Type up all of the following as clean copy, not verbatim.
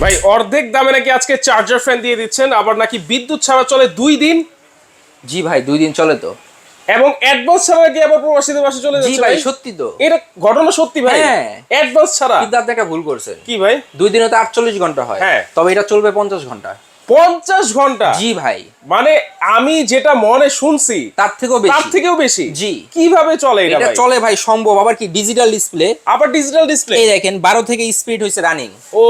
ভাই অর্ধেক দামে নাকি আজকে চার্জার ফ্যান দিয়ে দিচ্ছেন, আবার নাকি বিদ্যুৎ ছাড়া চলে 2 দিন। জি ভাই 2 দিন চলে তো, এবং অ্যাডভান্স ছাড়া নাকি আবার প্রবাসীদের বাসা চলে যাচ্ছে। জি ভাই সত্যি তো, এটা ঘটনা সত্যি ভাই? হ্যাঁ অ্যাডভান্স ছাড়া। কিন্তু আপনি একটা ভুল করছেন। কি ভাই? 2 দিনে তো 48 ঘন্টা হয়, হ্যাঁ তবে এটা চলবে 50 ঘন্টা। 50 ঘন্টা? জি ভাই, মানে আমি যেটা মনে শুনছি তার থেকেও বেশি। জি কিভাবে চলে এটা? এটা চলে ভাই সম্ভব, আবার কি ডিজিটাল ডিসপ্লে। আবার ডিজিটাল ডিসপ্লে, এই দেখেন 12 থেকে স্পিড হইছে রানিং। ও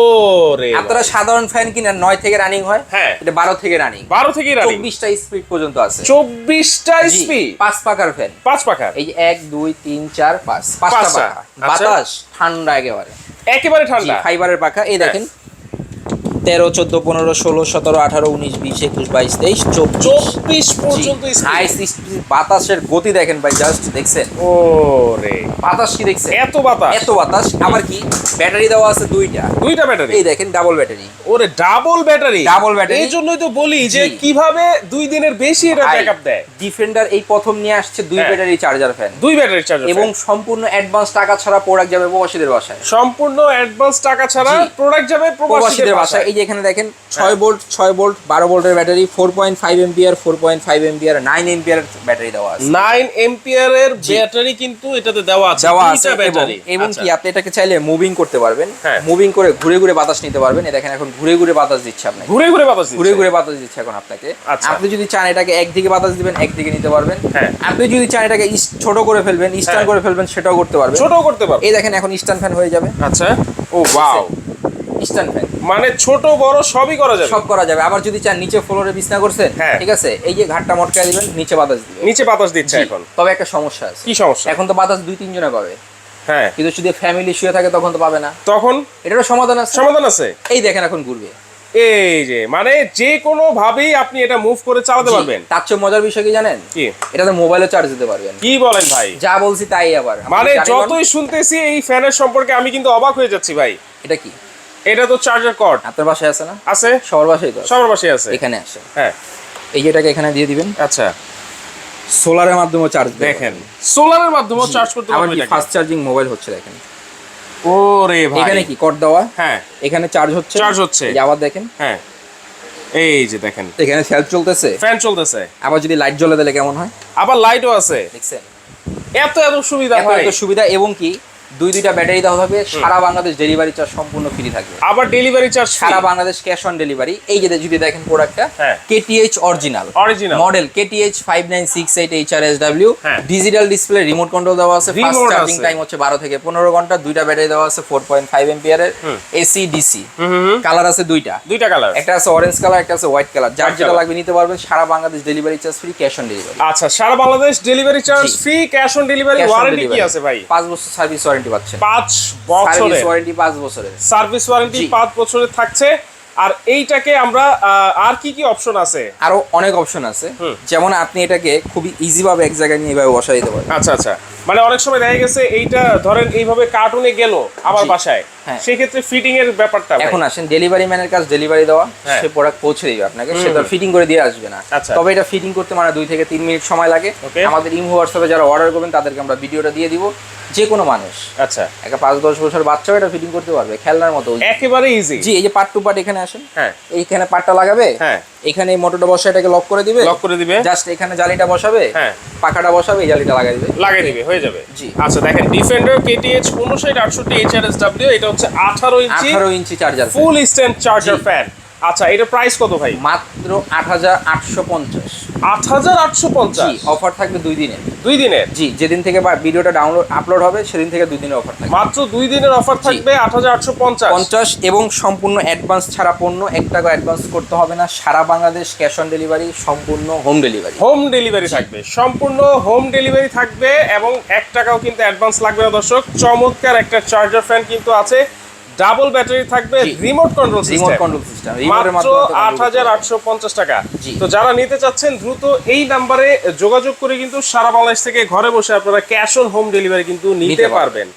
রে, আপনারা সাধারণ ফ্যান কিনেন 9 থেকে রানিং হয়, হ্যাঁ এটা 12 থেকে রানিং। 12 থেকে রানিং, 24টা স্পিড পর্যন্ত আছে। 24টা স্পিড, 5 পাকার ফ্যান। 5 পাখার। এই যে 1 2 3 4 5 5টা পাখা। বাতাস ঠান্ডা একেবারে, একেবারে ঠান্ডা। ফাইবারের পাখা। এই দেখেন 13 14 15 16 17 18 19 20 21 22 23 24 পর্যন্ত হাই স্পিড। বাতাসের গতি দেখেন ভাই, জাস্ট দেখছেন? ও রে, বাতাস কি দেখছেন? এত বাতাস, এত বাতাস। আবার কি ব্যাটারি দেওয়া আছে দুইটা ব্যাটারি। এই দেখেন ডাবল ব্যাটারি। ওরে ডাবল ব্যাটারি, ডাবল ব্যাটারি। এই জন্যই তো বলি যে কিভাবে 2 দিনের বেশি এটা ব্যাকআপ দেয়। ডিফেন্ডার এই প্রথম নিয়ে আসছে 2 battery charger fan, 2 battery charger, এবং সম্পূর্ণ অ্যাডভান্স টাকা ছাড়া প্রোডাক্ট যাবে প্রবাসীদের বাসায়। সম্পূর্ণ অ্যাডভান্স টাকা ছাড়া প্রোডাক্ট যাবে প্রবাসীদের বাসায়। এই যে এখানে দেখেন 6 ভোল্ট 12 ভোল্টের battery, 4.5 ampere 4.5 ampere 9 ampere battery দেওয়া আছে। 9 এম্পিয়ারের ব্যাটারি কিন্তু এটাতে দেওয়া আছে, দুইটা ব্যাটারি। এবং কি আপনি এটাকে চাইলে মুভিং করতে পারবেন, হ্যাঁ। মুভিং করে ঘুরে ঘুরে বাতাস নিতে পারবেন। এই দেখেন এখন ঘুরে ঘুরে বাতাস দিচ্ছে আপনাকে, ঘুরে ঘুরে বাতাস দিচ্ছে, ঘুরে ঘুরে বাতাস দিচ্ছে এখন আপনাকে। আচ্ছা। আপনি যদি চান এটাকে একদিকে বাতাস দিবেন, একদিকে নিতে পারবেন। হ্যাঁ। আপনি যদি চান এটাকে ছোট করে ফেলবেন, স্ট্যান্ড করে ফেলবেন, সেটাও করতে পারবেন। ছোটও করতে পারবেন। এই দেখেন এখন স্ট্যান্ড ফ্যান হয়ে যাবে। আচ্ছা, ও ওয়াও, স্ট্যান্ড ফ্যান মানে ছোট বড় সবই করা যাবে, সব করা যাবে। আবার যদি চান নিচে ফ্লোরে বিছনা করছেন, হ্যাঁ। ঠিক আছে, এই যে ঘাটটা মটকায় দিবেন, নিচে বাতাস দিবে। নিচে বাতাস দিচ্ছে এখন। তবে একটা সমস্যা আছে। কি সমস্যা? এখন তো বাতাস 2-3 জনে পাবে, হ্যাঁ, কিন্তু যদি ফ্যামিলি শুয়ে থাকে তখন তো পাবে না। তখন এটারও সমাধান আছে। সমাধান আছে। এই দেখেন এখন ঘুরবে। এই যে মানে যে কোনো ভাবেই আপনি এটা মুভ করে চালাতে পারবেন। তার চেয়ে মজার বিষয় কি জানেন? কি? এটাতে মোবাইলে চার্জ দিতে পারবেন। কি বলেন ভাই? যা বলছি তাই। আবার মানে যতই শুনতেছি এই ফ্যানের সম্পর্কে আমি কিন্তু অবাক হয়ে যাচ্ছি ভাই। এটা কি? এটা তো চার্জার কর্ড। আপনার বাসায় আছে না? আছে, সবার বাসায় তো আছে। সবার বাসায় আছে। এখানে আসে, হ্যাঁ, এই যে এটাকে এখানে দিয়ে দিবেন। আচ্ছা, সোলারের মাধ্যমে চার্জ দেখেন সোলারের মাধ্যমে চার্জ করতে আবার পারবেন। কি ফাস্ট চার্জিং মোবাইল হচ্ছে দেখেন। ওরে ভাই, এখানে কি কর্ড দেওয়া, হ্যাঁ, এখানে চার্জ হচ্ছে, এই যে আবার দেখেন, হ্যাঁ, এই যে দেখেন এখানে সেলফ চলতেছে, ফ্যান চলতেছে। আবার যদি লাইট জ্বলে দিলে কেমন হয়? আবার লাইটও আছে, দেখছেন? এত সুবিধা ভাই, এত সুবিধা। এবং কি দুইটা ব্যাটারি দেওয়া হবে, সারা বাংলাদেশ ডেলিভারি চার্জ সম্পূর্ণ ফ্রি থাকবে। আবার ডেলিভারি চার্জ সারা বাংলাদেশ ক্যাশ অন ডেলিভারি। এই যে যদি দেখেন প্রোডাক্টটা, হ্যাঁ, KTH original model, KTH 5968 HRSW, digital display, remote control দেওয়া আছে, ফাস্ট চার্জিং টাইম হচ্ছে 12 থেকে 15 ঘন্টা, দুইটা ব্যাটারি দেওয়া আছে 4.5 এম্পিয়ারের, AC DC। কালার আছে দুইটা কালার, একটা আছে অরেঞ্জ কালার, একটা আছে হোয়াইট কালার। যার যেটা লাগবে নিতে পারবেন। সারা Bangladesh delivery charge free, cash on delivery. আচ্ছা, সারা Bangladesh delivery charge free, cash on delivery. Warranty কি আছে ভাই? 5 বছর সার্ভিস ওয়ারেন্টি পাচ্ছেন। 5 বছরের ওয়ারেন্টি, 5 বছরের সার্ভিস ওয়ারেন্টি 5 বছরের থাকছে। আর এইটাকে আমরা আর কি কি অপশন আছে? আরো অনেক অপশন আছে, যেমন আপনি এটাকে খুবই ইজি ভাবে এক জায়গায় নিয়ে এভাবে বসাই দিতে পারেন। আচ্ছা আচ্ছা, মানে অনেক সময় দেখা গেছে এইটা ধরেন এইভাবে কার্টুনে গেল আমার বাসায়, সেই ক্ষেত্রে ফিটিং এর ব্যাপারটা এখন আসেন ডেলিভারি ম্যানের কাছে, ডেলিভারি দেওয়া, সে প্রোডাক্ট পৌঁছে দিবে আপনাকে, সে তো ফিটিং করে দিয়ে আসবে না। তবে এটা ফিটিং করতে মানে 2 থেকে 3 মিনিট সময় লাগে। আমাদের ইমো হোয়াটসঅ্যাপে যারা অর্ডার করবেন তাদেরকে আমরা ভিডিওটা দিয়ে দিব। যে কোনো মানুষ, আচ্ছা, একটা 5-10 বছর বাচ্চাও এটা ফিটিং করতে পারবে, খেলনার মতো, একেবারে ইজি। জি, এই যে পার্ট টু পার্ট এখানে আসেন, হ্যাঁ, এইখানে পার্টটা লাগাবে, হ্যাঁ, এখানে এই মোটরটা বসায় এটাকে লক করে দিবে, জাস্ট এখানে জালিটা বসাবে, হ্যাঁ, পাখাটা বসাবে, এই জালিটা লাগিয়ে দিবে, হয়ে যাবে। জি, আচ্ছা দেখেন ডিফেন্ডার KTH 5968 HRSW, এটা হচ্ছে 18 ইঞ্চি চার্জার, ফুল স্ট্যান্ড চার্জার ফ্যান। আচ্ছা, এটা প্রাইস কত ভাই? মাত্র 8850। 8850? জি, অফার থাকবে 2 দিনের। 2 দিনের? জি, যেদিন থেকে ভিডিওটা আপলোড হবে সেদিন থেকে 2 দিনের অফার থাকবে। মাত্র 2 দিনের অফার থাকবে 8850। এবং সম্পূর্ণ অ্যাডভান্স ছাড়া পণ্য, 1 টাকা অ্যাডভান্স করতে হবে না। সারা বাংলাদেশ ক্যাশ অন ডেলিভারি, সম্পূর্ণ হোম ডেলিভারি। হোম ডেলিভারি থাকবে, সম্পূর্ণ হোম ডেলিভারি থাকবে, এবং 1 টাকাও কিন্তু অ্যাডভান্স লাগবে না দর্শক। চমৎকার একটা চার্জার ফ্যান কিন্তু আছে, ডাবল ব্যাটারি থাকবে, রিমোট কন্ট্রোল সিস্টেম, মাত্র 8850 টাকা। তো যারা নিতে চাচ্ছেন দ্রুত এই নাম্বারে যোগাযোগ করে কিন্তু সারা বাংলাদেশ থেকে ঘরে বসে আপনারা ক্যাশ অন হোম ডেলিভারি কিন্তু নিতে পারবেন।